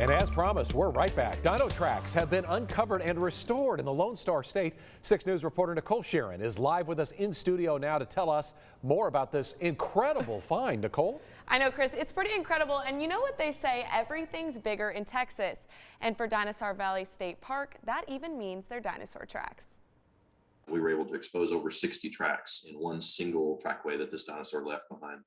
And as promised, we're right back. Dino tracks have been uncovered and restored in the Lone Star State. 6 News reporter Nicole Sheeran is live with us in studio now to tell us more about this incredible find. Nicole? I know, Chris, it's pretty incredible. And you know what they say, everything's bigger in Texas. And for Dinosaur Valley State Park, that even means they're dinosaur tracks. We were able to expose over 60 tracks in one single trackway that this dinosaur left behind.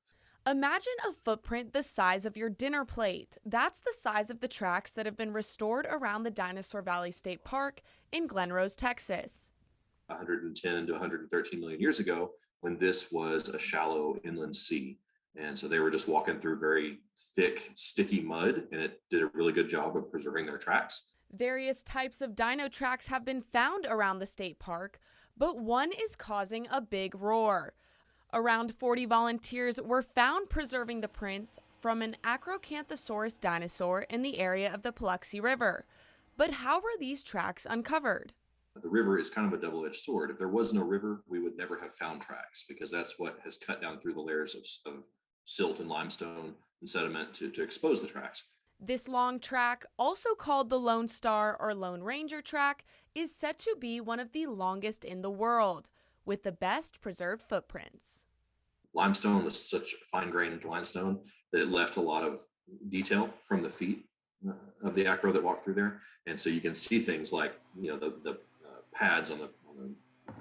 Imagine a footprint the size of your dinner plate. That's the size of the tracks that have been restored around the Dinosaur Valley State Park in Glen Rose, Texas. 110 to 113 million years ago, when this was a shallow inland sea. And so they were just walking through very thick, sticky mud, and it did a really good job of preserving their tracks. Various types of dino tracks have been found around the state park, but one is causing a big roar. Around 40 volunteers were found preserving the prints from an Acrocanthosaurus dinosaur in the area of the Paluxy River. But how were these tracks uncovered? The river is kind of a double-edged sword. If there was no river, we would never have found tracks, because that's what has cut down through the layers of silt and limestone and sediment to expose the tracks. This long track, also called the Lone Star or Lone Ranger track, is said to be one of the longest in the world, with the best preserved footprints. Limestone was such fine-grained limestone that it left a lot of detail from the feet of the acro that walked through there, and so you can see things like, you know, the pads on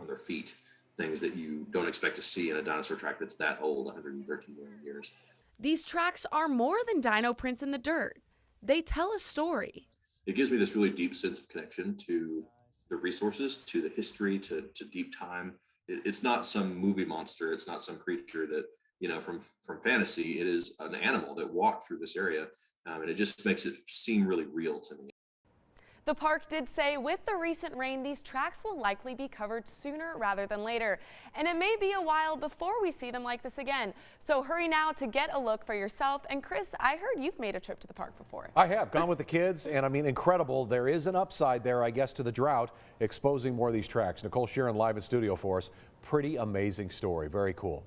their feet, things that you don't expect to see in a dinosaur track that's that old, 113 million years. These tracks are more than dino prints in the dirt. They tell a story. It gives me this really deep sense of connection to the resources, to the history, to deep time. It's not some movie monster. It's not some creature that, you know, from fantasy. It is an animal that walked through this area, and it just makes it seem really real to me. The park did say with the recent rain, these tracks will likely be covered sooner rather than later. And it may be a while before we see them like this again. So hurry now to get a look for yourself. And Chris, I heard you've made a trip to the park before. I have gone with the kids, and I mean, incredible. There is an upside there, I guess, to the drought, exposing more of these tracks. Nicole Sheeran live in studio for us. Pretty amazing story. Very cool.